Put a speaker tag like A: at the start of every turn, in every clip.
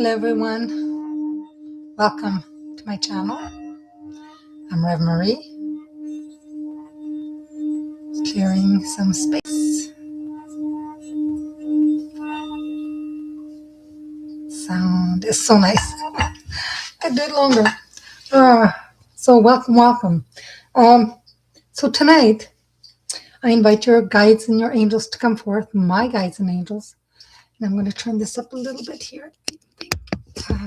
A: Hello everyone, welcome to my channel. I'm Rev Marie, clearing some space. Sound is so nice. I did longer. So welcome. So tonight, I invite your guides and your angels to come forth, my guides and angels. And I'm going to turn this up a little bit here.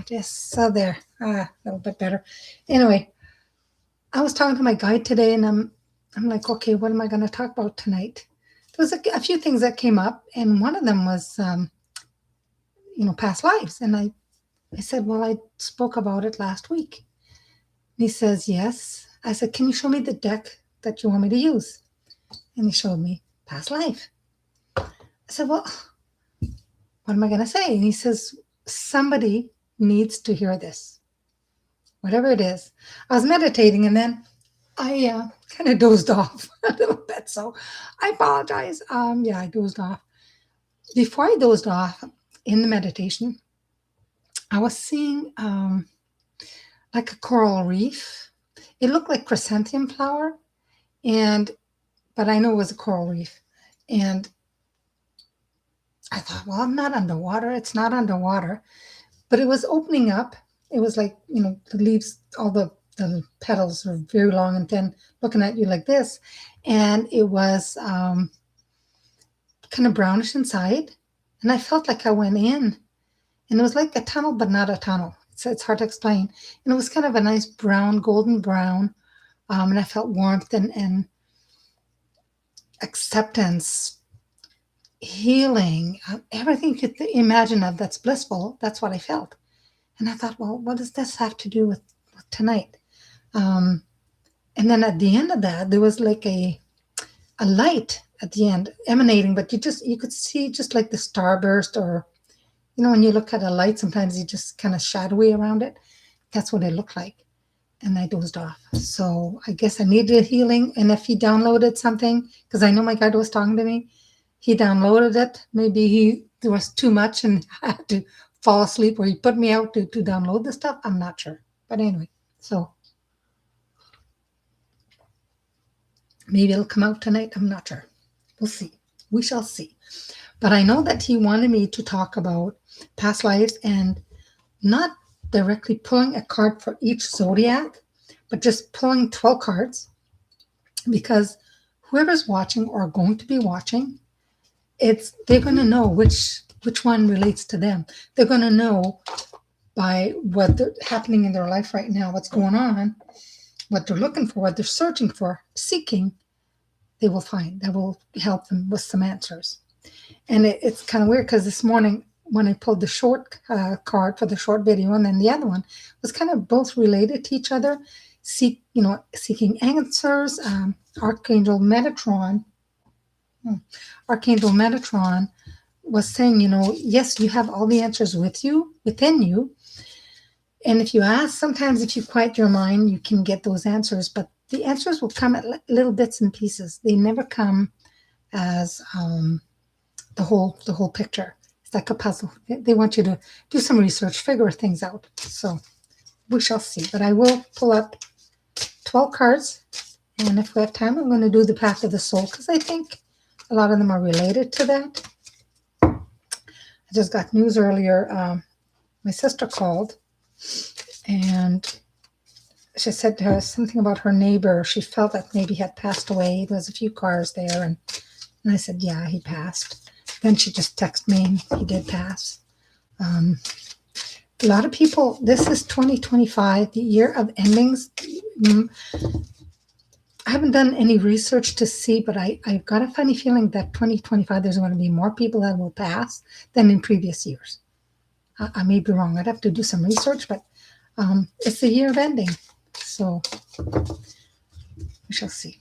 A: There, a little bit better. Anyway, I was talking to my guide today, and I'm like, okay, what am I going to talk about tonight? There was a few things that came up, and one of them was, past lives. And I said, well, I spoke about it last week. And he says, yes. I said, can you show me the deck that you want me to use? And he showed me past life. I said, well, what am I going to say? And he says, somebody needs to hear this, whatever it is. I was meditating, and then I kind of dozed off a little bit, so I apologize. I dozed off. Before I dozed off in the meditation, I was seeing like a coral reef. It looked like chrysanthemum flower, but I know it was a coral reef. And I thought, well, I'm not underwater. It's not underwater. But it was opening up. It was like, the leaves, all the petals are very long and thin, looking at you like this. And it was kind of brownish inside. And I felt like I went in. And it was like a tunnel, but not a tunnel. It's hard to explain. And it was kind of a nice brown, golden brown. And I felt warmth and acceptance, healing, everything you could imagine of that's blissful. That's what I felt. And I thought, well, what does this have to do with tonight? And then at the end of that, there was like a light at the end emanating, but you could see just like the starburst, or, when you look at a light, sometimes you just kind of shadowy around it. That's what it looked like. And I dozed off. So I guess I needed healing. And if he downloaded something, because I know my guide was talking to me, he downloaded it. Maybe there was too much and I had to fall asleep, or he put me out to download the stuff. I'm not sure. But anyway, so maybe it'll come out tonight. I'm not sure. We'll see. We shall see. But I know that he wanted me to talk about past lives, and not directly pulling a card for each zodiac, but just pulling 12 cards, because whoever's watching or going to be watching, they're going to know which one relates to them. They're going to know by what's happening in their life right now, what's going on, what they're looking for, what they're searching for, seeking. They will find. That will help them with some answers. And it's kind of weird, because this morning when I pulled the short card for the short video, and then the other one was kind of both related to each other, seeking answers. Archangel Metatron was saying, yes, you have all the answers within you. And if you ask, sometimes if you quiet your mind, you can get those answers, but the answers will come at little bits and pieces. They never come as the whole picture. It's like a puzzle. They want you to do some research, figure things out. So we shall see. But I will pull up 12 cards. And if we have time, I'm going to do the Path of the Soul, because I think a lot of them are related to that. I just got news earlier. My sister called, and she said to her something about her neighbor. She felt that maybe he had passed away. There was a few cars there. And I said, yeah, he passed. Then she just texted me, and he did pass. A lot of people, this is 2025, the year of endings. I haven't done any research to see, but I've got a funny feeling that 2025, there's going to be more people that will pass than in previous years. I may be wrong. I'd have to do some research, but it's the year of ending. So we shall see.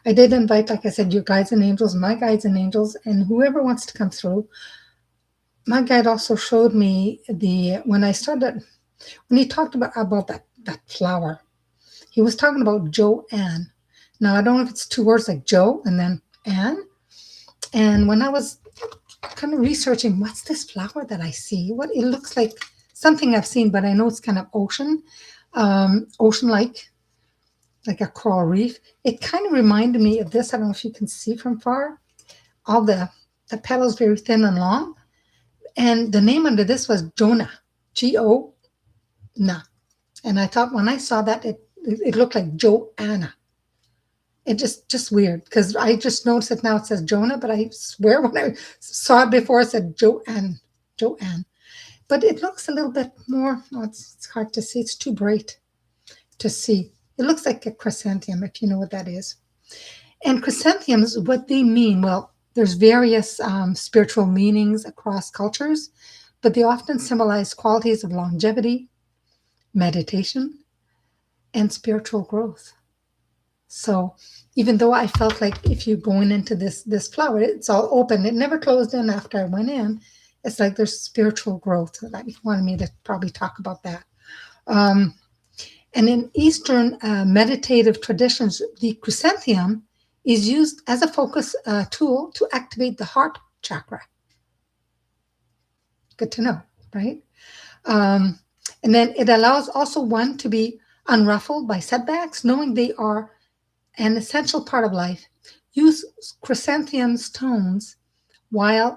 A: I did invite, like I said, your guides and angels, my guides and angels, and whoever wants to come through. My guide also showed me when he talked about that flower, he was talking about Joanne. Now, I don't know if it's two words like Joe and then Anne. And when I was kind of researching, what's this flower that I see? It looks like something I've seen, but I know it's kind of ocean-like, like a coral reef. It kind of reminded me of this. I don't know if you can see from far. All the petals very thin and long. And the name under this was Jonah, G-O-Na. And I thought when I saw that, it looked like Joanna. It just weird because I just noticed that now it says Jonah, but I swear when I saw it before it said Joanne. But it looks a little bit more, oh, it's hard to see. It's too bright to see. It looks like a chrysanthemum, if you know what that is. And chrysanthemums, what they mean, well, there's various spiritual meanings across cultures, but they often symbolize qualities of longevity, meditation, and spiritual growth. So even though I felt like if you're going into this flower, it's all open. It never closed in after I went in. It's like there's spiritual growth. That you wanted me to probably talk about that. And in Eastern meditative traditions, the chrysanthemum is used as a focus tool to activate the heart chakra. Good to know, right? And then it allows also one to be unruffled by setbacks, knowing they are an essential part of life. Use chrysanthemum stones, white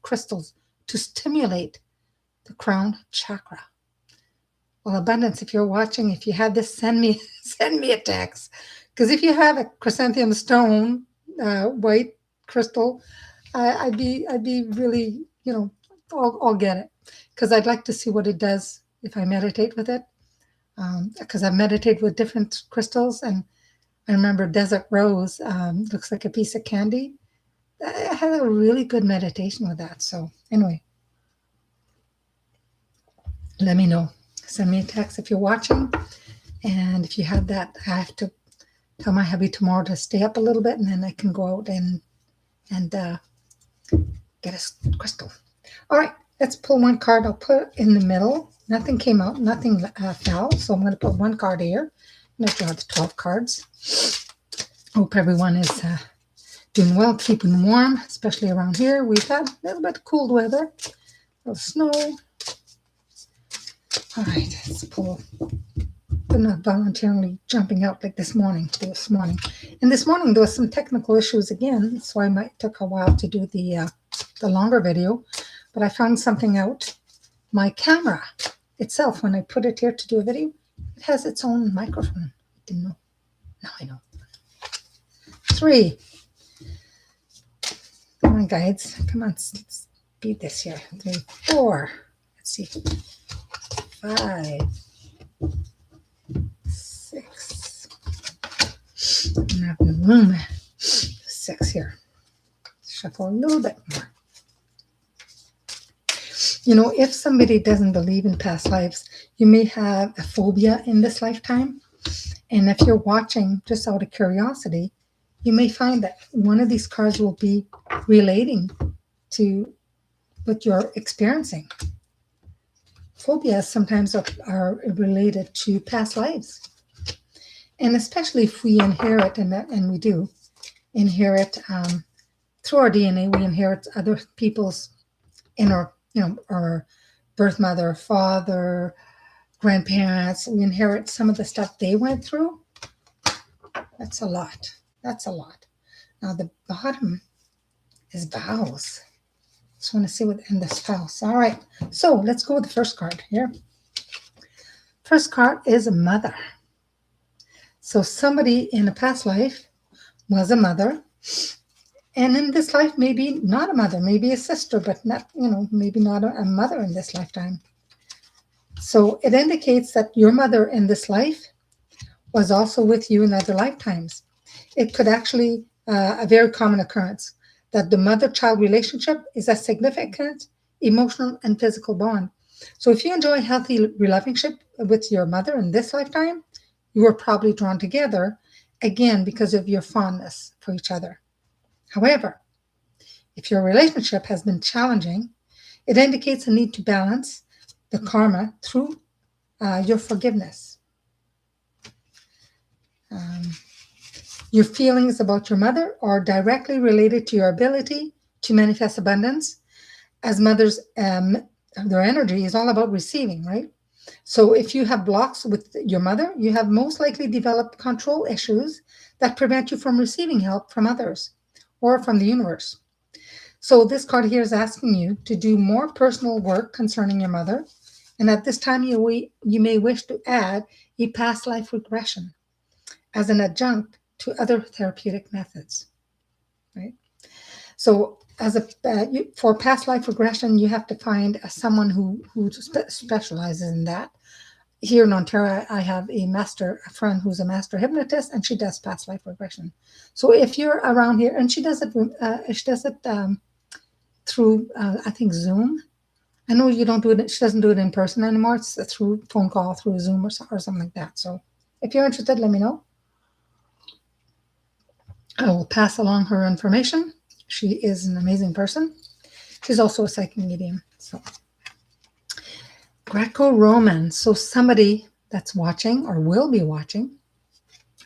A: crystals to stimulate the crown chakra. Well, abundance, if you're watching, if you have this, send me a text. Because if you have a chrysanthemum stone, white crystal, I'd be really, I'll get it. Because I'd like to see what it does if I meditate with it. Because I've meditated with different crystals, and I remember Desert Rose looks like a piece of candy. I had a really good meditation with that. So anyway, let me know. Send me a text if you're watching. And if you have that, I have to tell my hubby tomorrow to stay up a little bit, and then I can go out and get a crystal. All right, let's pull one card. I'll put it in the middle. Nothing came out. Nothing fell. So I'm going to put one card here. I'm going to draw the 12 cards. Hope everyone is doing well, keeping warm, especially around here. We've had a little bit of cold weather, a little snow. All right, let's pull. I'm not voluntarily jumping out like this morning. And this morning there was some technical issues again, so I might took a while to do the longer video. But I found something out. My camera itself, when I put it here to do a video, it has its own microphone. I didn't know. Now I know. 3. Come on, guides. Come on, let's beat this here. 3, 4. Let's see. 5, 6. I'm not having room. 6 here. Shuffle a little bit more. If somebody doesn't believe in past lives, you may have a phobia in this lifetime. And if you're watching just out of curiosity, you may find that one of these cards will be relating to what you're experiencing. Phobias sometimes are related to past lives. And especially if we inherit, and we do inherit through our DNA, we inherit other people's inner, our birth mother, father, grandparents. We inherit some of the stuff they went through. That's a lot. Now the bottom is vows. Just want to see what in this house. All right. So let's go with the first card here. First card is a mother. So somebody in a past life was a mother. And in this life, maybe not a mother, maybe a sister, but not, maybe not a mother in this lifetime. So it indicates that your mother in this life was also with you in other lifetimes. It could actually, a very common occurrence, that the mother-child relationship is a significant emotional and physical bond. So if you enjoy a healthy relationship with your mother in this lifetime, you were probably drawn together, again, because of your fondness for each other. However, if your relationship has been challenging, it indicates a need to balance the karma through your forgiveness. Your feelings about your mother are directly related to your ability to manifest abundance, as mothers, their energy is all about receiving, right? So if you have blocks with your mother, you have most likely developed control issues that prevent you from receiving help from others or from the universe. So this card here is asking you to do more personal work concerning your mother. And at this time, you may wish to add a past life regression as an adjunct to other therapeutic methods, right? So as for past life regression, you have to find someone who specializes in that. Here in Ontario, I have a friend who's a master hypnotist, and she does past life regression. So if you're around here, and she does it through I think Zoom. I know you don't do it. She doesn't do it in person anymore. It's through phone call, through Zoom, or something like that. So if you're interested, let me know. I will pass along her information. She is an amazing person. She's also a psychic medium. So Greco-Roman. So somebody that's watching or will be watching,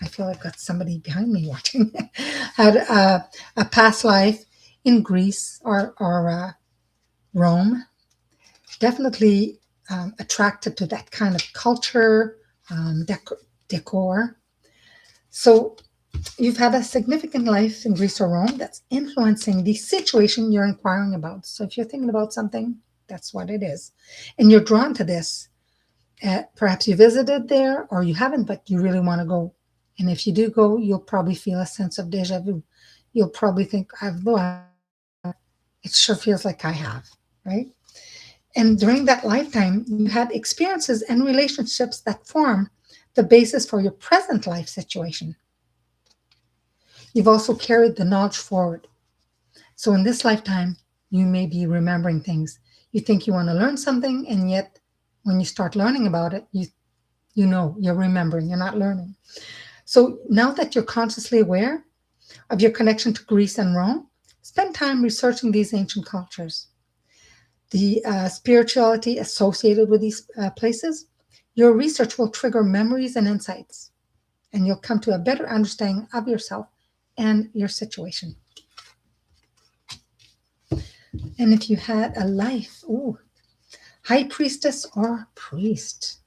A: I feel I've got somebody behind me watching, had a past life in Greece or Rome. Definitely attracted to that kind of culture, decor. So you've had a significant life in Greece or Rome that's influencing the situation you're inquiring about. So if you're thinking about something, that's what it is. And you're drawn to this. Perhaps you visited there or you haven't, but you really want to go. And if you do go, you'll probably feel a sense of deja vu. You'll probably think, it sure feels like I have, right? And during that lifetime, you had experiences and relationships that form the basis for your present life situation. You've also carried the knowledge forward. So in this lifetime, you may be remembering things. You think you want to learn something, and yet when you start learning about it, you know you're remembering, you're not learning. So now that you're consciously aware of your connection to Greece and Rome, spend time researching these ancient cultures. The spirituality associated with these places, your research will trigger memories and insights, and you'll come to a better understanding of yourself and your situation. And if you had a life, high priestess or priest.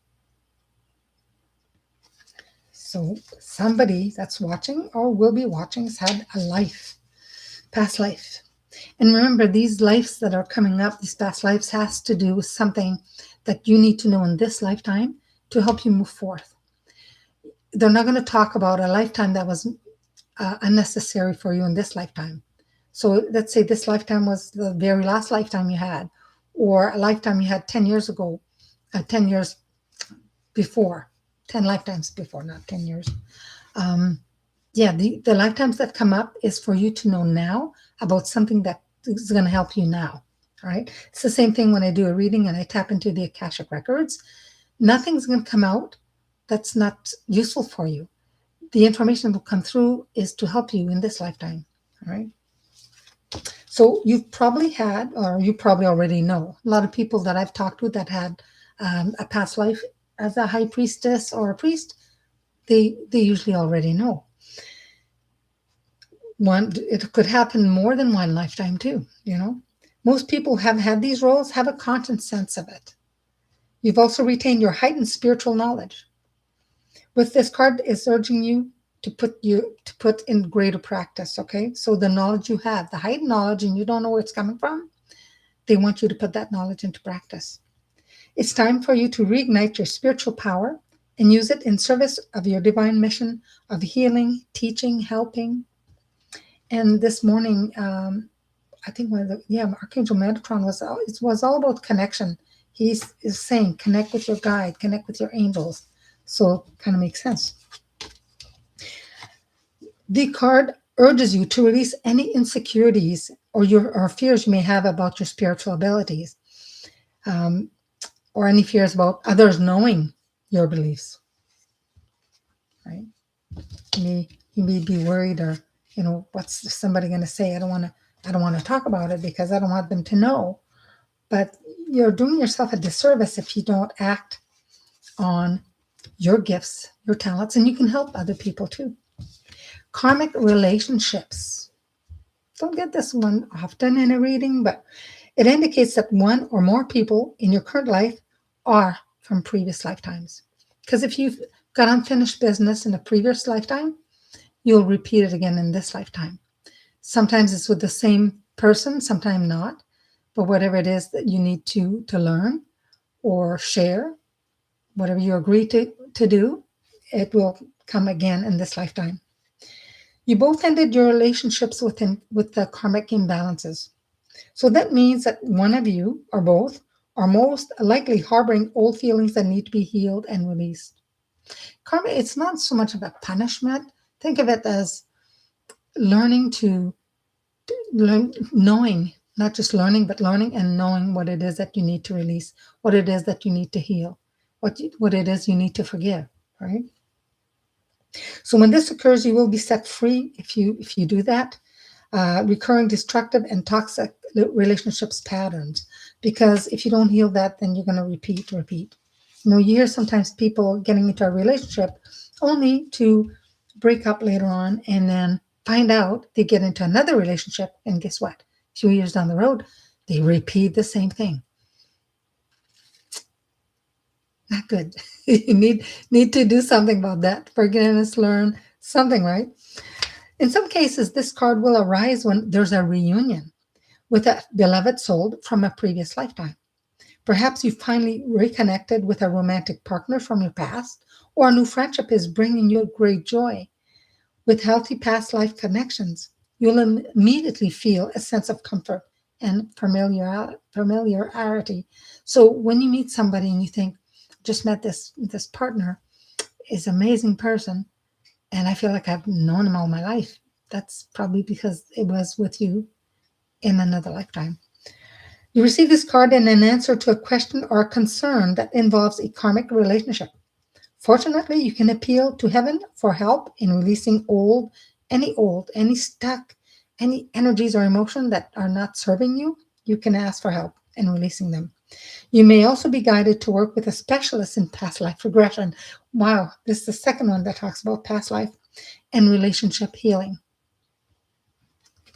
A: So somebody that's watching or will be watching has had a life, past life. And remember, these lives that are coming up, these past lives, has to do with something that you need to know in this lifetime to help you move forth. They're not going to talk about a lifetime that was unnecessary for you in this lifetime. So let's say this lifetime was the very last lifetime you had, or a lifetime you had 10 years ago, 10 years before, 10 lifetimes before, not 10 years. The lifetimes that come up is for you to know now about something that is going to help you now. All right. It's the same thing when I do a reading and I tap into the Akashic records. Nothing's going to come out that's not useful for you. The information that will come through is to help you in this lifetime. All right. So you've probably had, or you probably already know, a lot of people that I've talked with that had a past life as a high priestess or a priest, they usually already know. It could happen more than one lifetime too, Most people have had these roles, have a conscious sense of it. You've also retained your heightened spiritual knowledge. With this card, it's urging you to put in greater practice, okay? So the knowledge you have, the heightened knowledge, and you don't know where it's coming from, they want you to put that knowledge into practice. It's time for you to reignite your spiritual power and use it in service of your divine mission of healing, teaching, helping. And this morning, I think Archangel Metatron was all about connection. He is saying, connect with your guide, connect with your angels. So it kind of makes sense. The card urges you to release any insecurities or fears you may have about your spiritual abilities, or any fears about others knowing your beliefs. Right? You may be worried, or what's somebody going to say? I don't want to talk about it because I don't want them to know. But you're doing yourself a disservice if you don't act on your gifts, your talents, and you can help other people too. Karmic relationships. Don't get this one often in a reading, but It indicates that one or more people in your current life are from previous lifetimes. Because if you've got unfinished business in a previous lifetime, you'll repeat it again in this lifetime. Sometimes it's with the same person, sometimes not. But whatever it is that you need to learn or share, whatever you agree to do, it will come again in this lifetime. You both ended your relationships with the karmic imbalances. So that means that one of you or both are most likely harboring old feelings that need to be healed and released. Karma, it's not so much of a punishment. Think of it as learning to learn, knowing, not just learning, but learning and knowing what it is that you need to release, what it is that you need to heal, what it is you need to forgive, right? So when this occurs, you will be set free if you do that. Recurring destructive and toxic relationships patterns, because if you don't heal that, then you're going to repeat. You hear sometimes people getting into a relationship only to break up later on and then find out they get into another relationship, and guess what? A few years down the road, they repeat the same thing. Not good. You need to do something about that. Forgiveness, learn something, right? In some cases, this card will arise when there's a reunion with a beloved soul from a previous lifetime. Perhaps you finally reconnected with a romantic partner from your past, or a new friendship is bringing you great joy. With healthy past life connections, you'll immediately feel a sense of comfort and familiarity. So when you meet somebody and you think, just met this partner, is an amazing person, and I feel like I've known him all my life, that's probably because it was with you in another lifetime. You receive this card in an answer to a question or a concern that involves a karmic relationship. Fortunately, you can appeal to heaven for help in releasing any stuck, any energies or emotion that are not serving you. You can ask for help in releasing them. You may also be guided to work with a specialist in past life regression. Wow, this is the second one that talks about past life and relationship healing.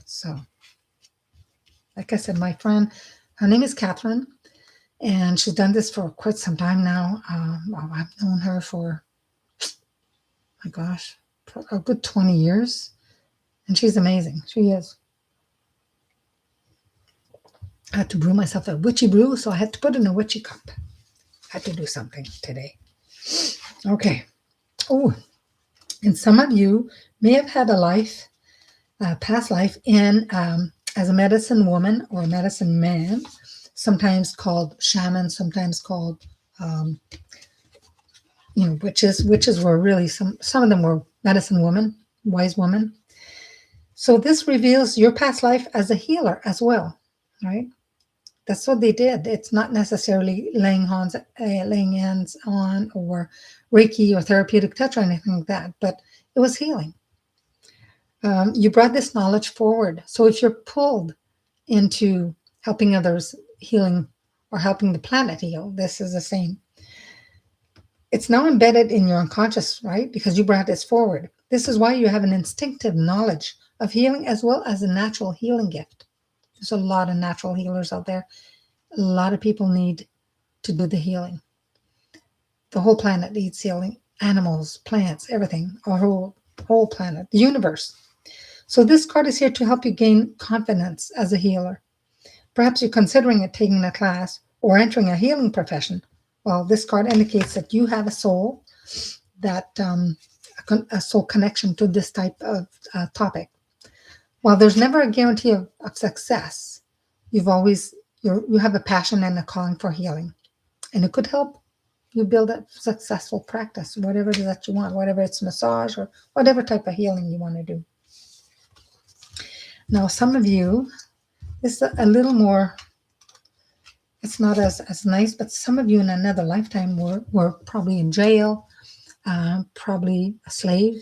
A: So, like I said, my friend, her name is Catherine, and she's done this for quite some time now. I've known her for, my gosh, for a good 20 years, and she's amazing. She is. I had to brew myself a witchy brew, so I had to put in a witchy cup. I had to do something today. Okay. Oh, and some of you may have had a past life in as a medicine woman or a medicine man, sometimes called shaman, sometimes called witches. Witches were really some of them were medicine women, wise women. So this reveals your past life as a healer as well, right? That's what they did. It's not necessarily laying hands on or Reiki or therapeutic touch or anything like that, but it was healing. You brought this knowledge forward. So if you're pulled into helping others, healing, or helping the planet heal, this is the same. It's now embedded in your unconscious, right? Because you brought this forward. This is why you have an instinctive knowledge of healing as well as a natural healing gift. There's a lot of natural healers out there. A lot of people need to do the healing. The whole planet needs healing. Animals, plants, everything, our whole planet, the universe. So this card is here to help you gain confidence as a healer. Perhaps you're considering taking a class or entering a healing profession. Well, this card indicates that you have a soul, that a soul connection to this type of topic. While there's never a guarantee of success, you have a passion and a calling for healing. And it could help you build a successful practice, whatever it is that you want, whether it's massage or whatever type of healing you want to do. Now, some of you, this is a little more, it's not as nice, but some of you in another lifetime were probably in jail, probably a slave.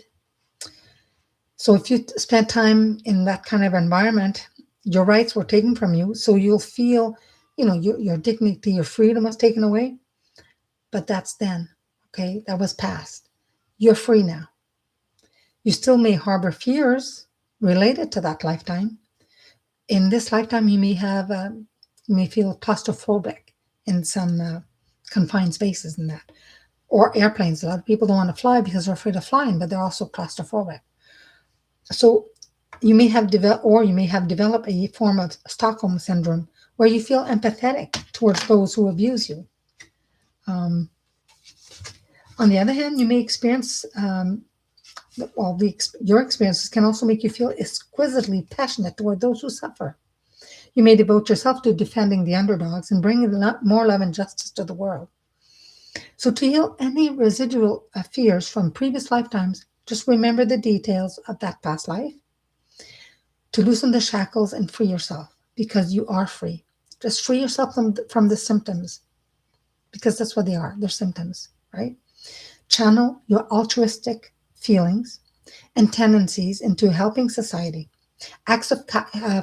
A: So if you spent time in that kind of environment, your rights were taken from you. So you'll feel, your dignity, your freedom was taken away. But that's then, okay? That was past. You're free now. You still may harbor fears related to that lifetime. In this lifetime, you may have, You may feel claustrophobic in some confined spaces and that. Or airplanes. A lot of people don't want to fly because they're afraid of flying, but they're also claustrophobic. So you may have developed a form of Stockholm syndrome where you feel empathetic towards those who abuse you. Um, on the other hand, you may experience your experiences can also make you feel exquisitely passionate toward those who suffer. You may devote yourself to defending the underdogs and bringing more love and justice to the world. So, to heal any residual fears from previous lifetimes, just remember the details of that past life to loosen the shackles and free yourself because you are free. Just free yourself from the symptoms because that's what they are. They're symptoms, right? Channel your altruistic feelings and tendencies into helping society. Acts of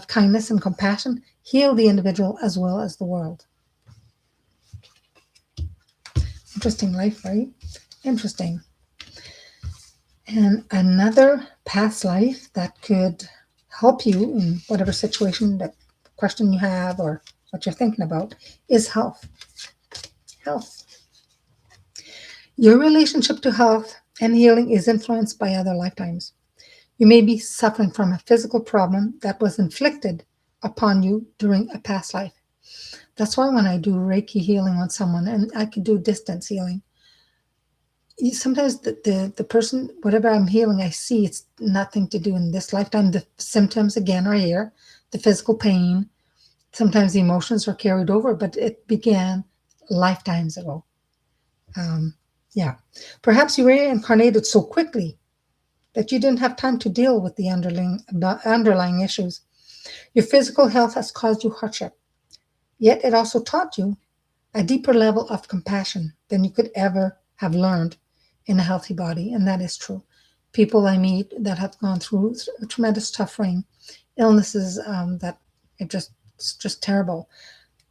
A: kindness and compassion heal the individual as well as the world. Interesting life, right? Interesting. And another past life that could help you in whatever situation, that question you have or what you're thinking about, is health. Health. Your relationship to health and healing is influenced by other lifetimes. You may be suffering from a physical problem that was inflicted upon you during a past life. That's why when I do Reiki healing on someone, and I can do distance healing, sometimes the person, whatever I'm healing, I see it's nothing to do in this lifetime. The symptoms, again, are here. The physical pain, sometimes the emotions are carried over, but it began lifetimes ago. Yeah. Perhaps you reincarnated so quickly that you didn't have time to deal with the underlying issues. Your physical health has caused you hardship, yet it also taught you a deeper level of compassion than you could ever have learned in a healthy body, and that is true. People I meet that have gone through tremendous suffering, illnesses that it's just terrible,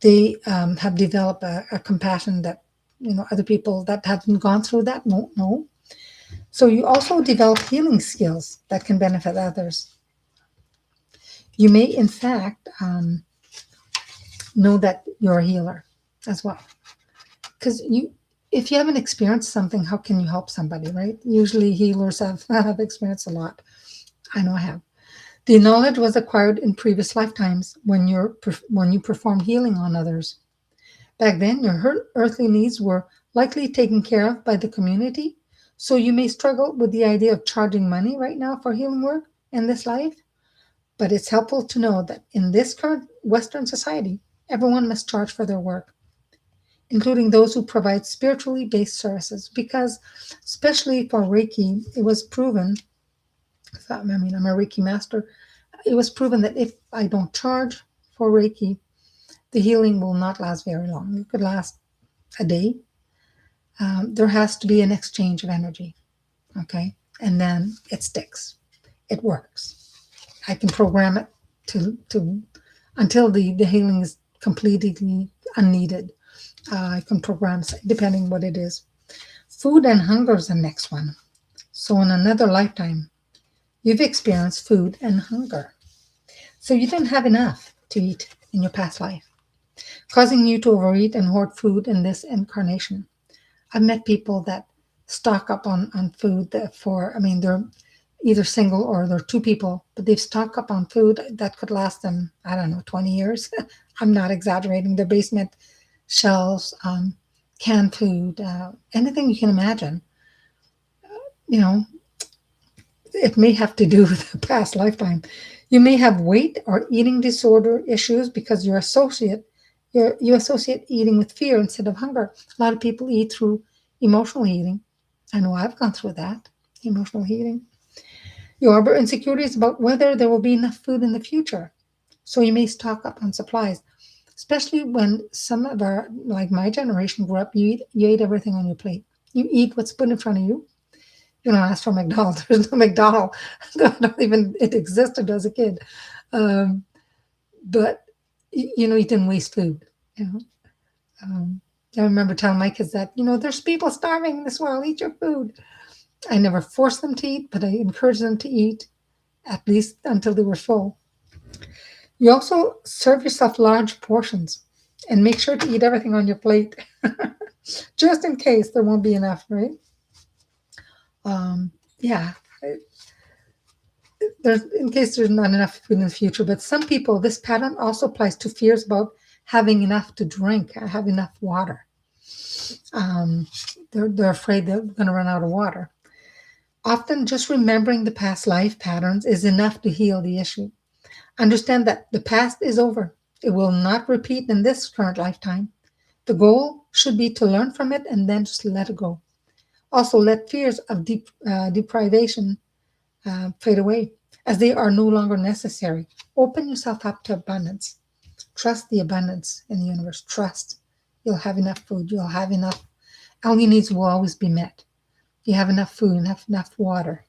A: they have developed a compassion that other people that haven't gone through that won't know. So you also develop healing skills that can benefit others. You may, in fact, know that you're a healer as well. Because if you haven't experienced something, how can you help somebody, right? Usually healers have experienced a lot. I know I have. The knowledge was acquired in previous lifetimes when you perform healing on others. Back then, your earthly needs were likely taken care of by the community, so you may struggle with the idea of charging money right now for healing work in this life. But it's helpful to know that in this current Western society, everyone must charge for their work, including those who provide spiritually based services, because especially for Reiki, it was proven, I'm a Reiki master, it was proven that if I don't charge for Reiki, the healing will not last very long. It could last a day. There has to be an exchange of energy, okay? And then it sticks. It works. I can program it to until the healing is completely unneeded. I can program, depending what it is. Food and hunger is the next one. So in another lifetime, you've experienced food and hunger. So you didn't have enough to eat in your past life, causing you to overeat and hoard food in this incarnation. I've met people that stock up on food they're either single or they're two people, but they've stocked up on food that could last them, 20 years. I'm not exaggerating. Their basement shelves, canned food, anything you can imagine. You know, it may have to do with a past lifetime. You may have weight or eating disorder issues because you associate eating with fear instead of hunger. A lot of people eat through emotional eating. I know I've gone through that, emotional eating. You harbor insecurities about whether there will be enough food in the future. So you may stock up on supplies, especially when some of our, like my generation, grew up, you ate everything on your plate. You eat what's put in front of you. You don't ask for McDonald's. There's no McDonald's. Not even it existed as a kid. But you didn't waste food. You know, I remember telling my kids that there's people starving in this world. Eat your food. I never forced them to eat, but I encouraged them to eat at least until they were full. You also serve yourself large portions And make sure to eat everything on your plate, just in case there won't be enough, right? Yeah, there's in case there's not enough food in the future. But some people, this pattern also applies to fears about having enough to drink, have enough water. Um, they're afraid they're going to run out of water. Often, just remembering the past life patterns is enough to heal the issue. Understand that the past is over. It will not repeat in this current lifetime. The goal should be to learn from it and then just let it go. Also, let fears of deprivation fade away as they are no longer necessary. Open yourself up to abundance. Trust the abundance in the universe. Trust you'll have enough food. You'll have enough. All your needs will always be met. You have enough food, enough water.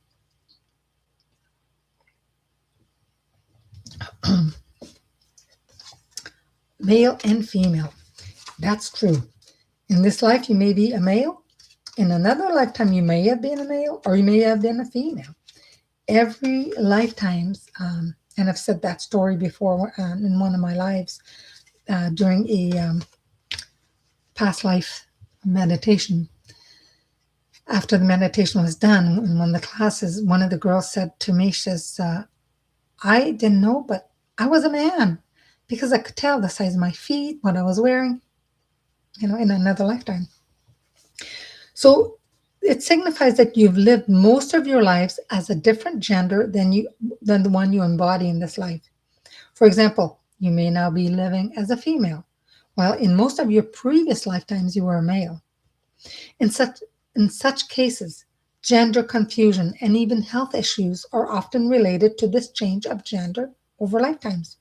A: Male and female. That's true. In this life, you may be a male. In another lifetime, you may have been a male or you may have been a female. Every lifetimes, and I've said that story before in one of my lives during a past life meditation. After the meditation was done, in one of the classes, one of the girls said to me, she says, I didn't know, but I was a man because I could tell the size of my feet, what I was wearing, in another lifetime. So it signifies that you've lived most of your lives as a different gender than the one you embody in this life. For example, you may now be living as a female, while in most of your previous lifetimes you were a male. In such cases, gender confusion and even health issues are often related to this change of gender over lifetimes.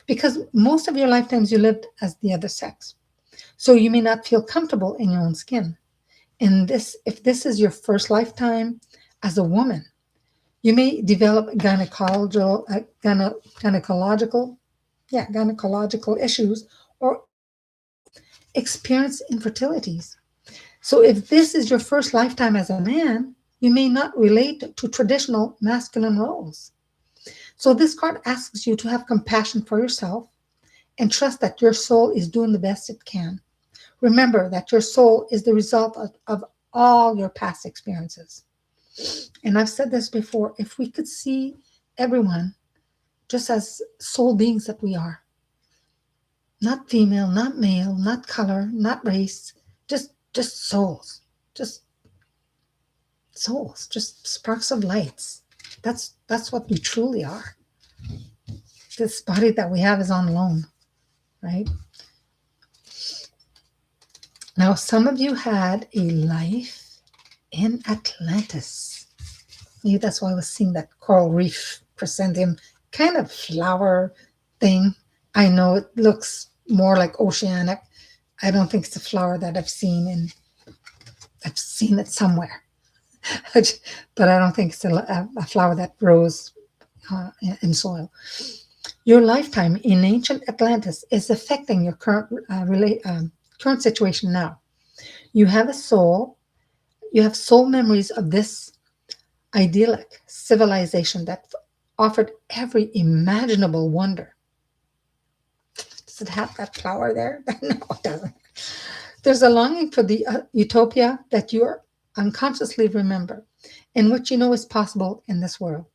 A: Because most of your lifetimes you lived as the other sex. So you may not feel comfortable in your own skin. If this is your first lifetime as a woman, you may develop gynecological issues or experience infertilities. So if this is your first lifetime as a man, you may not relate to traditional masculine roles. So this card asks you to have compassion for yourself and trust that your soul is doing the best it can. Remember that your soul is the result of all your past experiences. And I've said this before, if we could see everyone just as soul beings that we are, not female, not male, not color, not race, just souls, just souls, just sparks of lights. That's what we truly are. This body that we have is on loan, right? Now, some of you had a life in Atlantis. Maybe that's why I was seeing that coral reef chrysanthemum kind of flower thing. I know it looks more like oceanic. I don't think it's a flower that I've seen it somewhere. But I don't think it's a flower that grows in soil. Your lifetime in ancient Atlantis is affecting your current situation now. You have soul memories of this idyllic civilization that offered every imaginable wonder. Does it have that flower there? No, it doesn't. There's a longing for the utopia that you unconsciously remember and which you know is possible in this world.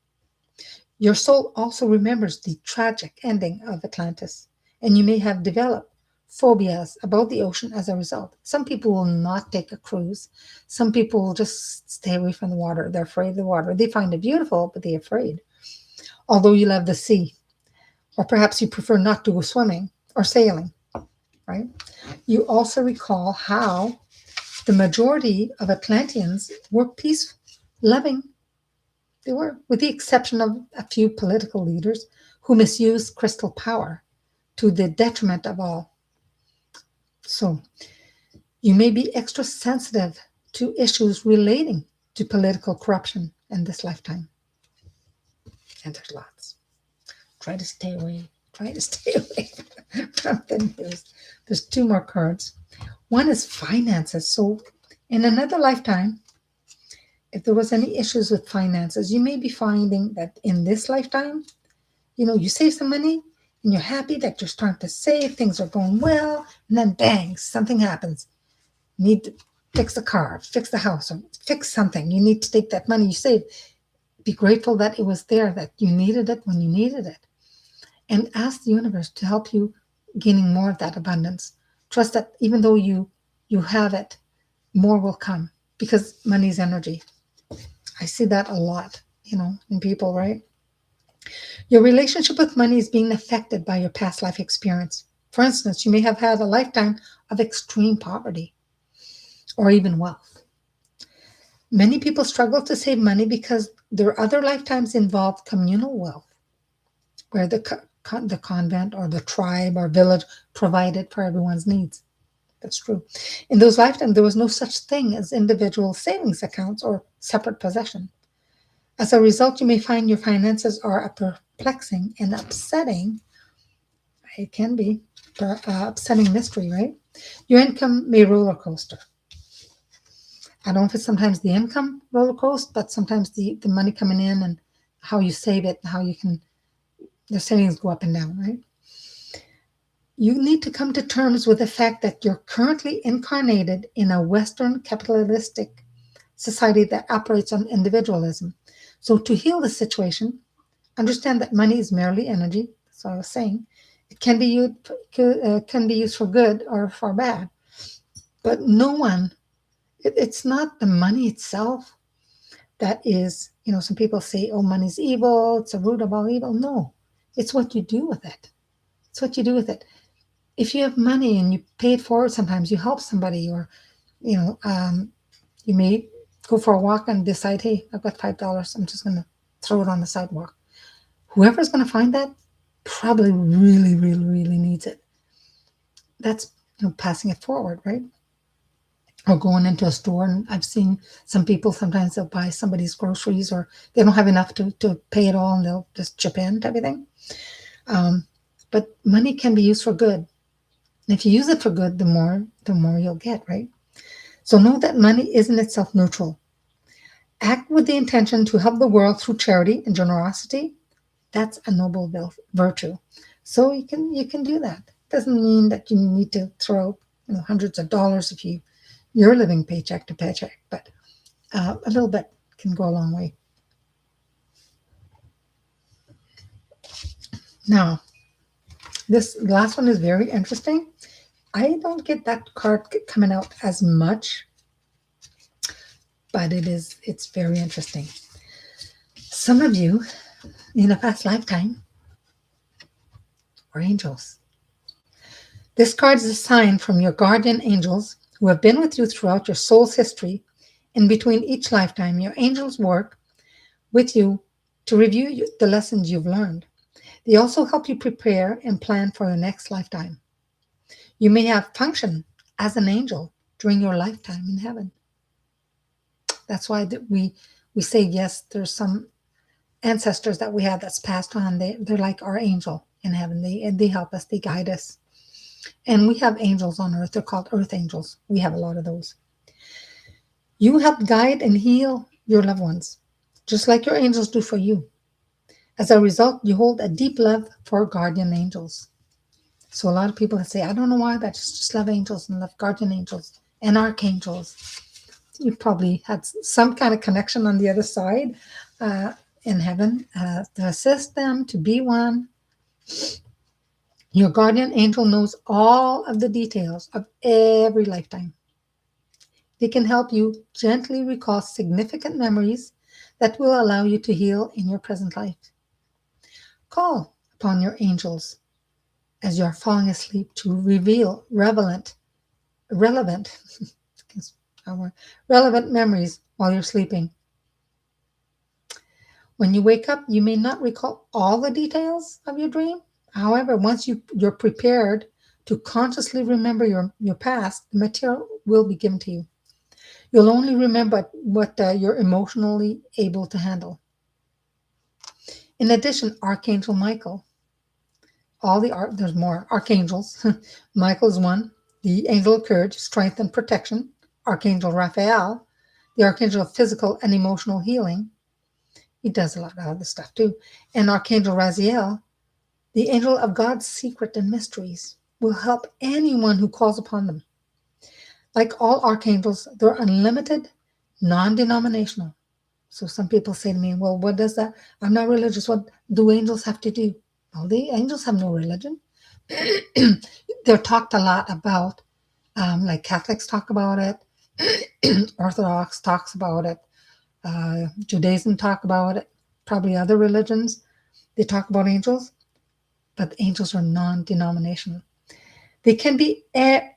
A: Your soul also remembers the tragic ending of Atlantis, and you may have developed phobias about the ocean as a result. Some people will not take a cruise. Some people will just stay away from the water. They're afraid of the water. They find it beautiful, but they're afraid. Although you love the sea, or perhaps you prefer not to go swimming or sailing, right? You also recall how the majority of Atlanteans were peaceful, loving. They were, with the exception of a few political leaders who misused crystal power to the detriment of all. So, you may be extra sensitive to issues relating to political corruption in this lifetime. And there's lots. Try to stay away from the news. There's two more cards. One is finances. So, in another lifetime, if there was any issues with finances, you may be finding that in this lifetime, you save some money and you're happy that you're starting to save, things are going well, and then bang, something happens. You need to fix the car, fix the house, or fix something. You need to take that money you saved. Be grateful that it was there, that you needed it when you needed it. And ask the universe to help you gaining more of that abundance. Trust that even though you have it, more will come because money is energy. I see that a lot, in people, right? Your relationship with money is being affected by your past life experience. For instance, you may have had a lifetime of extreme poverty or even wealth. Many people struggle to save money because their other lifetimes involved communal wealth, where the convent or the tribe or village provided for everyone's needs. That's true. In those lifetimes, there was no such thing as individual savings accounts or separate possession. As a result, you may find your finances are a perplexing and upsetting, it can be, upsetting mystery, right? Your income may roller coaster. I don't know if it's sometimes the income roller coaster, but sometimes the money coming in and how you save it, how you can, the savings go up and down, right? You need to come to terms with the fact that you're currently incarnated in a Western capitalistic society that operates on individualism. So to heal the situation, understand that money is merely energy. That's what I was saying. It can be used for good or for bad. But no one, it's not the money itself that is, some people say, oh, money's evil, it's a root of all evil. No, it's what you do with it. It's what you do with it. If you have money and you pay it forward, sometimes you help somebody, or, you may go for a walk and decide, hey, I've got $5. I'm just going to throw it on the sidewalk. Whoever's going to find that probably really, really, really needs it. That's passing it forward, right? Or going into a store, and I've seen some people, sometimes they'll buy somebody's groceries, or they don't have enough to pay it all, and they'll just chip in to everything. But money can be used for good. And if you use it for good, the more you'll get, right? So know that money isn't itself neutral. Act with the intention to help the world through charity and generosity. That's a noble virtue. So you can do that. Doesn't mean that you need to throw hundreds of dollars if you're living paycheck to paycheck, but a little bit can go a long way. Now, this last one is very interesting. I don't get that card coming out as much, but it's very interesting. Some of you in a past lifetime were angels. This card is a sign from your guardian angels who have been with you throughout your soul's history. In between each lifetime, your angels work with you to review the lessons you've learned. They also help you prepare and plan for your next lifetime. You may have functioned as an angel during your lifetime in heaven. That's why we say, yes, there's some ancestors that we have that's passed on. They're like our angel in heaven. They help us, they guide us. And we have angels on earth. They're called earth angels. We have a lot of those. You help guide and heal your loved ones, just like your angels do for you. As a result, you hold a deep love for guardian angels. So a lot of people that say, I don't know why, but I just love angels and love guardian angels and archangels. You probably had some kind of connection on the other side in heaven to assist them, to be one. Your guardian angel knows all of the details of every lifetime. They can help you gently recall significant memories that will allow you to heal in your present life. Call upon your angels as you are falling asleep to reveal relevant memories while you're sleeping. When you wake up, you may not recall all the details of your dream. However, once you're prepared to consciously remember your past, the material will be given to you. You'll only remember what you're emotionally able to handle. In addition, Archangel Michael, there's more archangels. Michael is one, the angel of courage, strength, and protection. Archangel Raphael, the archangel of physical and emotional healing. He does a lot of other stuff too. And Archangel Raziel, The angel of God's secret and mysteries will help anyone who calls upon them. Like all archangels, they're unlimited, non-denominational. So some people say to me, well, what does that? I'm not religious. What do angels have to do? Well, the angels have no religion. They're talked a lot about, like Catholics talk about it, Orthodox talks about it, Judaism talk about it, probably other religions. They talk about angels, but angels are non-denominational. They can be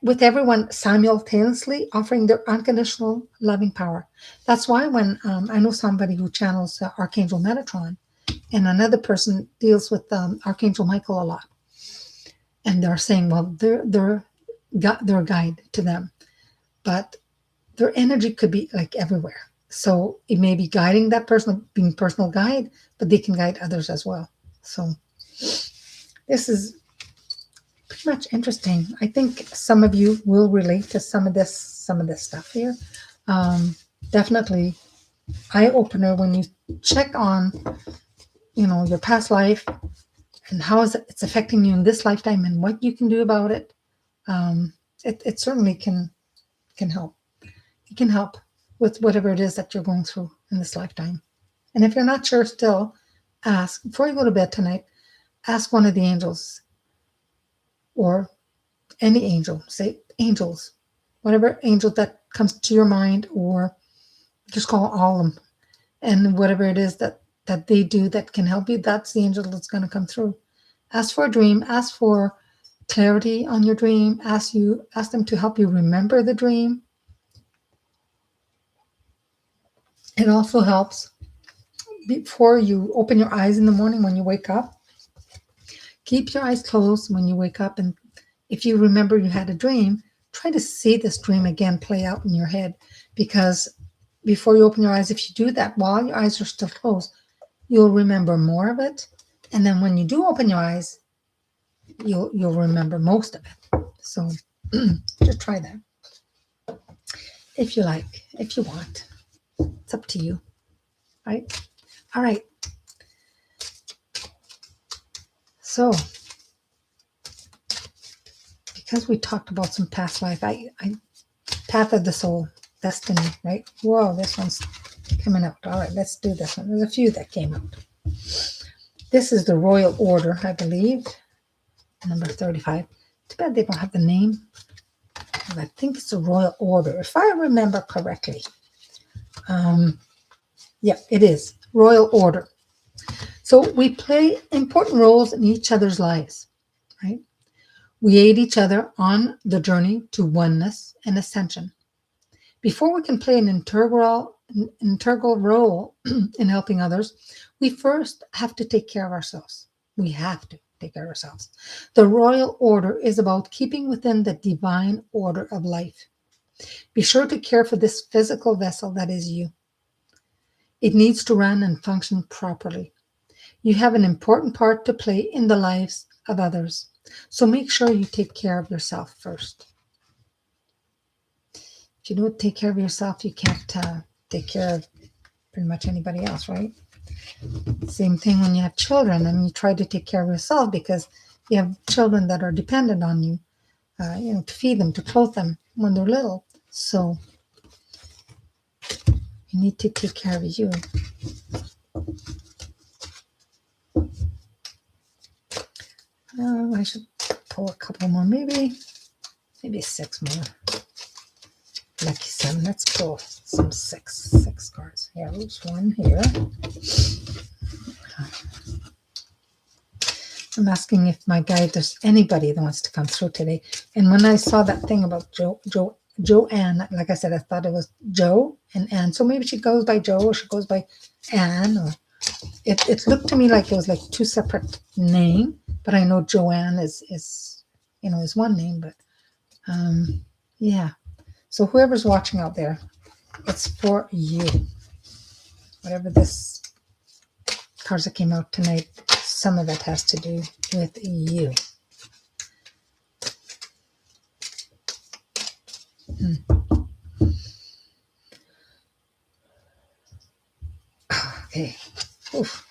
A: with everyone simultaneously, offering their unconditional loving power. That's why when I know somebody who channels Archangel Metatron, and another person deals with Archangel Michael a lot, and they're saying, well, they're a guide to them, but their energy could be like everywhere. So it may be guiding that person, being personal guide, but they can guide others as well. So this is pretty much interesting. I think some of you will relate to some of this stuff here. Definitely eye opener when you check on, your past life and how it's affecting you in this lifetime and what you can do about it. It certainly can help. It can help with whatever it is that you're going through in this lifetime. And if you're not sure still, ask before you go to bed tonight. Ask one of the angels or any angel, say angels, whatever angel that comes to your mind, or just call all of them. And whatever it is that they do that can help you, that's the angel that's going to come through. Ask for a dream, ask for clarity on your dream, ask them to help you remember the dream. It also helps before you open your eyes in the morning when you wake up. Keep your eyes closed when you wake up, and if you remember you had a dream, try to see this dream again play out in your head, because before you open your eyes, if you do that while your eyes are still closed, you'll remember more of it. And then when you do open your eyes, you'll remember most of it. So just try that. If you like, if you want. It's up to you. Right? All right. So because we talked about some past life, I Path of the Soul, Destiny, right? Whoa, this one's coming out. All right, let's do this one. There's a few that came out. This is the Royal Order, I believe, number 35. Too bad they don't have the name. But I think it's the Royal Order, if I remember correctly. Yeah, it is. Royal Order. So we play important roles in each other's lives, right? We aid each other on the journey to oneness and ascension. Before we can play an integral role in helping others, we first have to take care of ourselves. We have to take care of ourselves. The Royal Order is about keeping within the divine order of life. Be sure to care for this physical vessel that is you. It needs to run and function properly. You have an important part to play in the lives of others. So make sure you take care of yourself first. If you don't take care of yourself, you can't take care of pretty much anybody else, right? Same thing when you have children and you try to take care of yourself, because you have children that are dependent on you, to feed them, to clothe them when they're little. So you need to take care of you. I should pull a couple more, maybe 6 more. Lucky 7. Let's pull some six cards. Here, there's one here. I'm asking if my guide, there's anybody that wants to come through today. And when I saw that thing about Joanne, like I said, I thought it was Joe and Anne. So maybe she goes by Joe or she goes by Anne. Or it looked to me like it was like two separate names. But I know Joanne is one name. But yeah. So whoever's watching out there, it's for you. Whatever this cards that came out tonight, some of it has to do with you. Okay. Oof.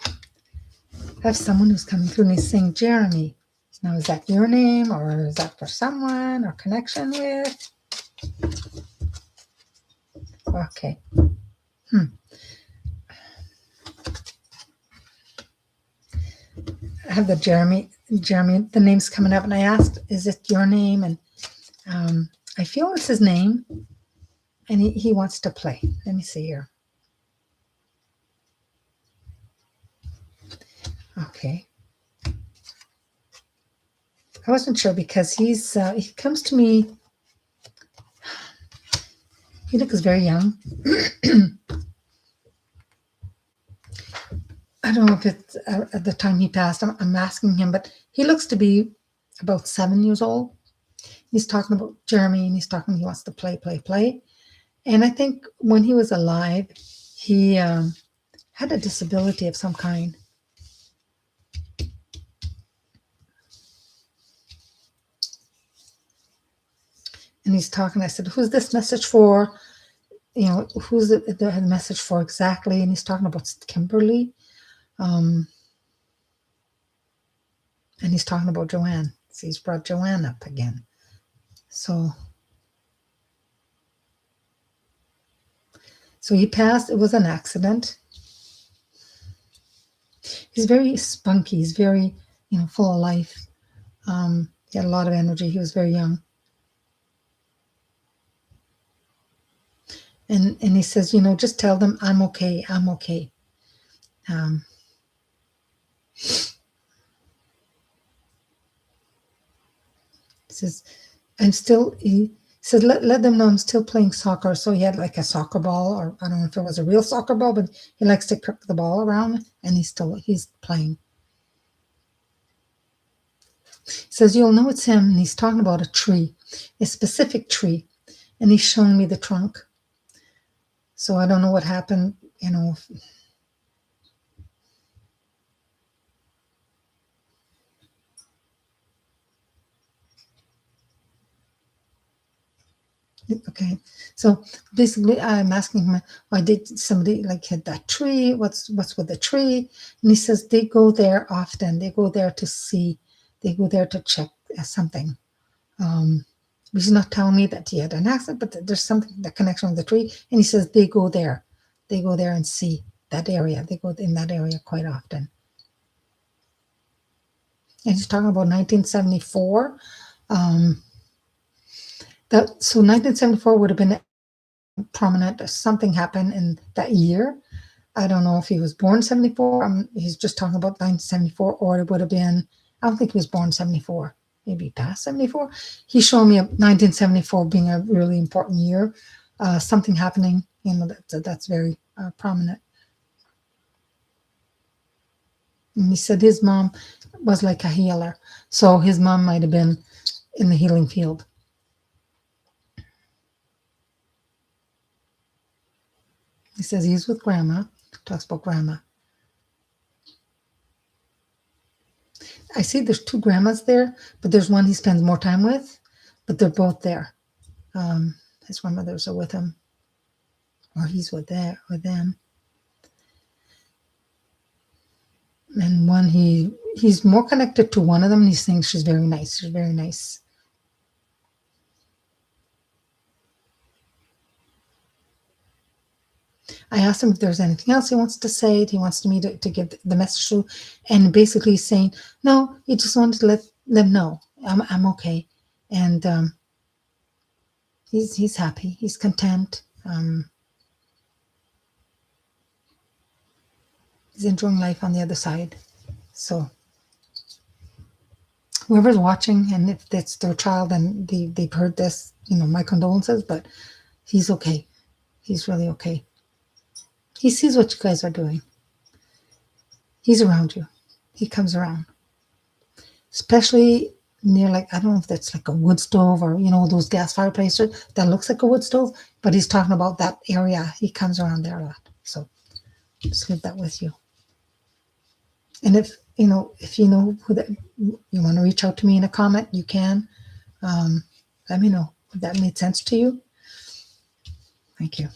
A: I have someone who's coming through and he's saying Jeremy. Now, is that your name or is that for someone or connection with? Okay. I have the Jeremy, the name's coming up, and I asked, is it your name? And I feel it's his name, and he wants to play. Let me see here. Okay. I wasn't sure because he comes to me, he looks very young. I don't know if it's at the time he passed. I'm asking him, but he looks to be about 7 years old. He's talking about Jeremy, and he's talking. He wants to play. And I think when he was alive, he had a disability of some kind. And he's talking. I said, "Who's this message for? You know, who's the message for exactly?" And he's talking about Kimberly. And he's talking about Joanne. So he's brought Joanne up again. So he passed. It was an accident. He's very spunky. He's very, full of life. He had a lot of energy. He was very young. And he says, just tell them I'm okay. I'm okay. He says, he said, let them know I'm still playing soccer. So he had like a soccer ball, or I don't know if it was a real soccer ball, but he likes to kick the ball around, and he's playing. He says, you'll know it's him. And he's talking about a tree, a specific tree. And he's showing me the trunk. So I don't know what happened, Okay, so basically, I'm asking him, why did somebody like hit that tree? What's with the tree? And he says they go there often. They go there to see. They go there to check something. He's not telling me that he had an accident, but there's something, the connection with the tree. And he says they go there. They go there and see that area. They go in that area quite often. And he's talking about 1974. So 1974 would have been prominent. Something happened in that year. I don't know if he was born 74. He's just talking about 1974, or it would have been, I don't think he was born 74, maybe past 74. He's showing me 1974 being a really important year. Something happening, that's very prominent. And he said his mom was like a healer. So his mom might have been in the healing field. He says he's with grandma, talks about grandma. I see there's 2 grandmas there, but there's one he spends more time with, but they're both there. His grandmothers are with him, or he's with them. And one, he's more connected to one of them, and he's saying she's very nice. She's very nice. I asked him if there's anything else he wants to say. He wants me to give the message to, and basically saying, no, he just wanted to let them know I'm okay. And he's happy. He's content. He's enjoying life on the other side. So whoever's watching, and if it's their child and they've heard this, my condolences, but he's okay. He's really okay. He sees what you guys are doing. He's around you. He comes around. Especially near, like, I don't know if that's like a wood stove or, those gas fireplaces that looks like a wood stove, but he's talking about that area. He comes around there a lot. So just leave that with you. And if you know who that, you want to reach out to me in a comment, you can. Let me know if that made sense to you. Thank you.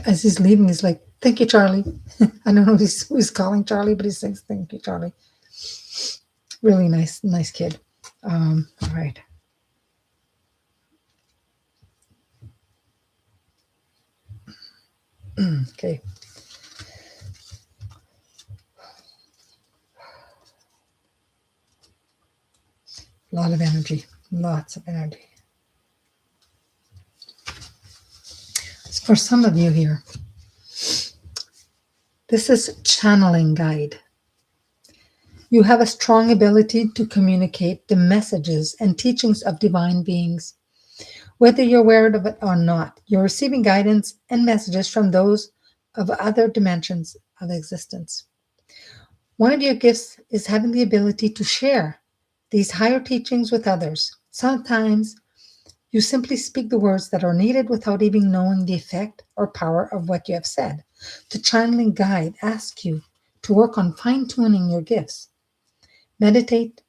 A: As he's leaving, he's like Thank you, Charlie. I don't know who's calling Charlie, but he sings thank you, Charlie. Really nice kid. All right. Okay. A lot of energy. Lots of energy. For some of you here, this is channeling guide. You have a strong ability to communicate the messages and teachings of divine beings. Whether you're aware of it or not, you're receiving guidance and messages from those of other dimensions of existence. One of your gifts is having the ability to share these higher teachings with others. Sometimes you simply speak the words that are needed without even knowing the effect or power of what you have said. The channeling guide asks you to work on fine tuning your gifts. Meditate,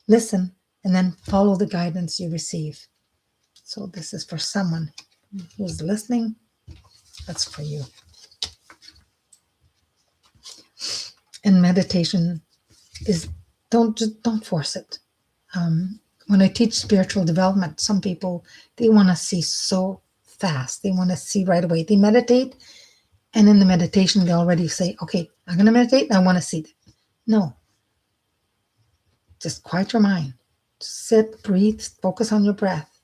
A: listen, and then follow the guidance you receive. So, this is for someone who's listening. That's for you. And meditation is don't force it. When I teach spiritual development, some people, they want to see so fast. They want to see right away. They meditate, and in the meditation, they already say, okay, I'm going to meditate, and I want to see it. No. Just quiet your mind. Just sit, breathe, focus on your breath.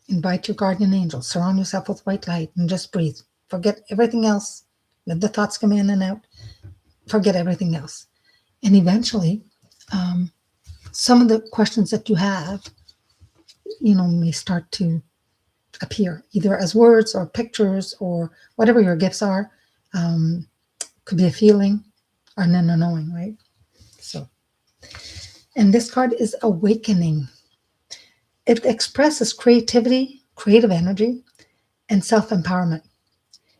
A: Invite your guardian angel. Surround yourself with white light and just breathe. Forget everything else. Let the thoughts come in and out. Forget everything else. And eventually, some of the questions that you have, may start to appear either as words or pictures or whatever your gifts are. Could be a feeling or an inner knowing, right? So, and this card is awakening. It expresses creativity, creative energy, and self-empowerment.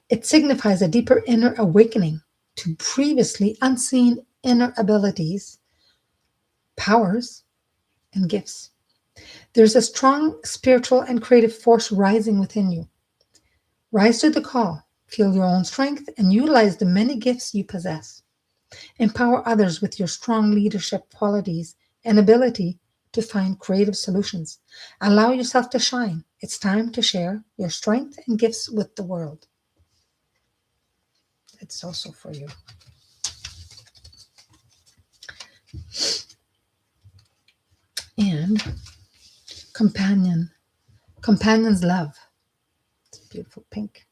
A: It signifies a deeper inner awakening to previously unseen inner abilities, powers, and gifts. There's a strong spiritual and creative force rising within you. Rise to the call, feel your own strength, and utilize the many gifts you possess. Empower others with your strong leadership qualities and ability to find creative solutions. Allow yourself to shine. It's time to share your strength and gifts with the world. It's also for you. And companion's love. It's beautiful pink.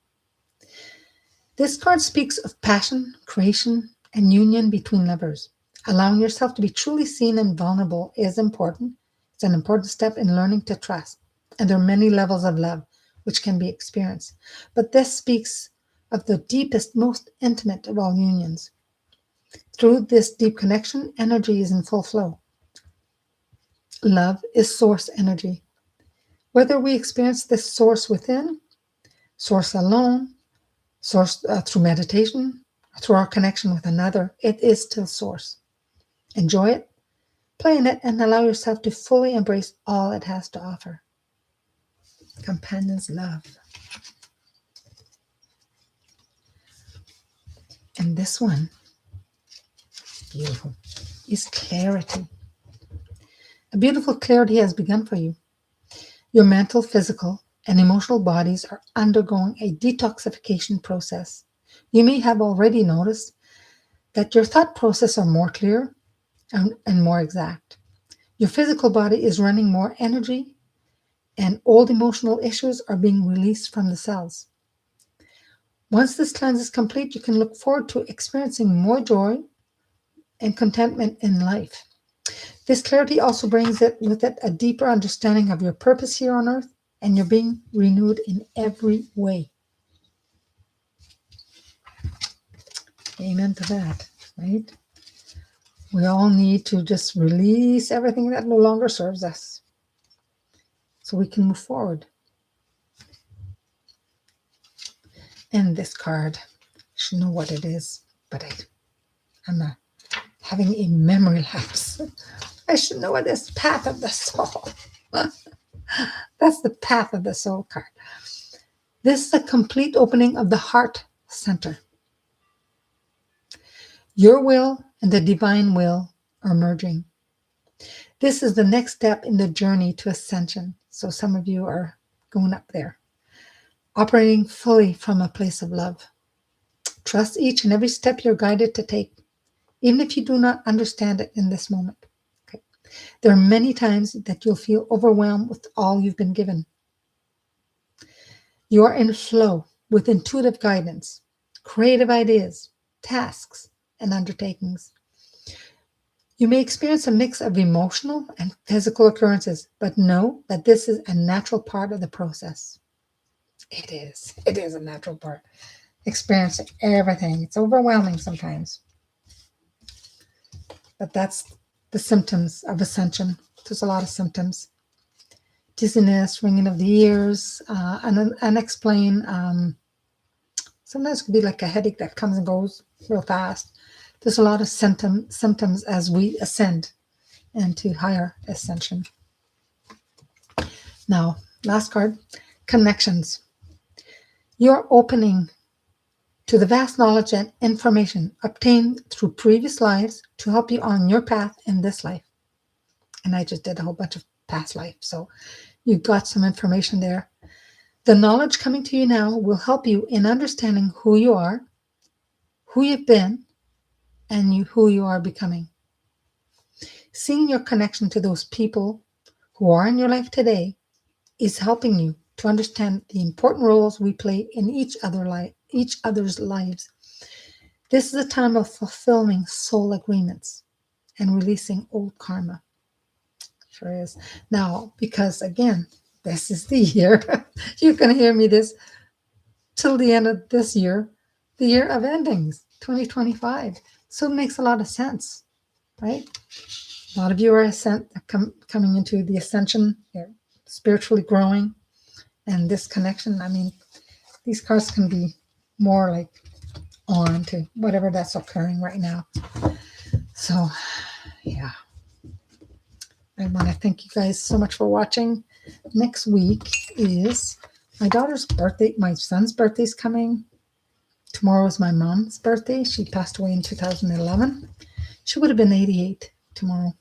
A: This card speaks of passion, creation, and union between lovers. Allowing yourself to be truly seen and vulnerable is important. It's an important step in learning to trust. And there are many levels of love which can be experienced. But this speaks of the deepest, most intimate of all unions. Through this deep connection, energy is in full flow. Love is source energy. Whether we experience this source within, source alone, source through meditation, or through our connection with another, it is still source. Enjoy it, play in it, and allow yourself to fully embrace all it has to offer. Companion's love. And this one, beautiful, is clarity. A beautiful clarity has begun for you. Your mental, physical, and emotional bodies are undergoing a detoxification process. You may have already noticed that your thought process are more clear and more exact. Your physical body is running more energy, and old emotional issues are being released from the cells. Once this cleanse is complete, you can look forward to experiencing more joy and contentment in life. This clarity also brings with it a deeper understanding of your purpose here on earth, and you're being renewed in every way. Amen to that, right? We all need to just release everything that no longer serves us so we can move forward. And this card, I should know what it is, but I'm having a memory lapse. I should know what it is. Path of the Soul. That's the Path of the Soul card. This is a complete opening of the heart center. Your will and the divine will are merging. This is the next step in the journey to ascension. So some of you are going up there, operating fully from a place of love. Trust each and every step you're guided to take, even if you do not understand it in this moment. Okay. There are many times that you'll feel overwhelmed with all you've been given. You are in flow with intuitive guidance, creative ideas, tasks, and undertakings. You may experience a mix of emotional and physical occurrences, but know that this is a natural part of the process. It is. It is a natural part. Experiencing everything. It's overwhelming sometimes. But that's the symptoms of ascension. There's a lot of symptoms. Dizziness, ringing of the ears, unexplained. Sometimes it could be like a headache that comes and goes real fast. There's a lot of symptoms as we ascend into higher ascension. Now, last card, connections. You're opening to the vast knowledge and information obtained through previous lives to help you on your path in this life. And I just did a whole bunch of past life, so you've got some information there. The knowledge coming to you now will help you in understanding who you are, who you've been, and who you are becoming. Seeing your connection to those people who are in your life today is helping you to understand the important roles we play in each other's lives. This is a time of fulfilling soul agreements and releasing old karma. Sure is. Now, because again, this is the year, you're going to hear me this till the end of this year, the year of endings, 2025. So it makes a lot of sense, right? A lot of you are coming into the ascension, you're spiritually growing, and this connection, I mean, these cards can be more like on to whatever that's occurring right now. So, yeah. I want to thank you guys so much for watching. Next week is my daughter's birthday. My son's birthday is coming. Tomorrow is my mom's birthday. She passed away in 2011. She would have been 88 tomorrow.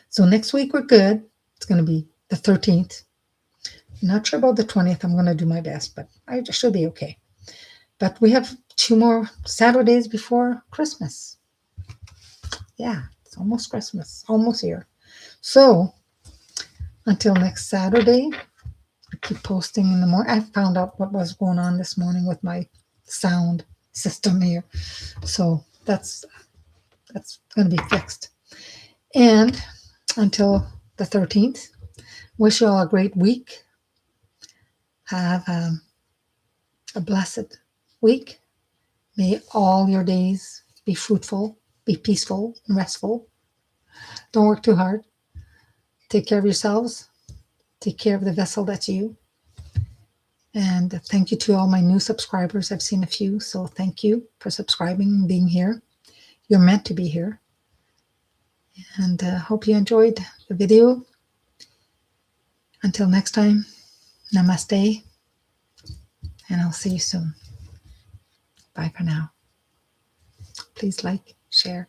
A: So next week we're good. It's going to be the 13th. Not sure about the 20th. I'm going to do my best, but I should be okay. But we have 2 more Saturdays before Christmas. Yeah, it's almost Christmas, almost here. So until next Saturday, I keep posting in the morning. I found out what was going on this morning with my sound system here. So that's going to be fixed. And until the 13th, wish you all a great week. Have a blessed week. May all your days be fruitful, be peaceful and restful. Don't work too hard. Take care of yourselves. Take care of the vessel that's you. And thank you to all my new subscribers. I've seen a few, so thank you for subscribing and being here. You're meant to be here. And hope you enjoyed the video. Until next time, namaste. And I'll see you soon. Bye for now. Please like, share,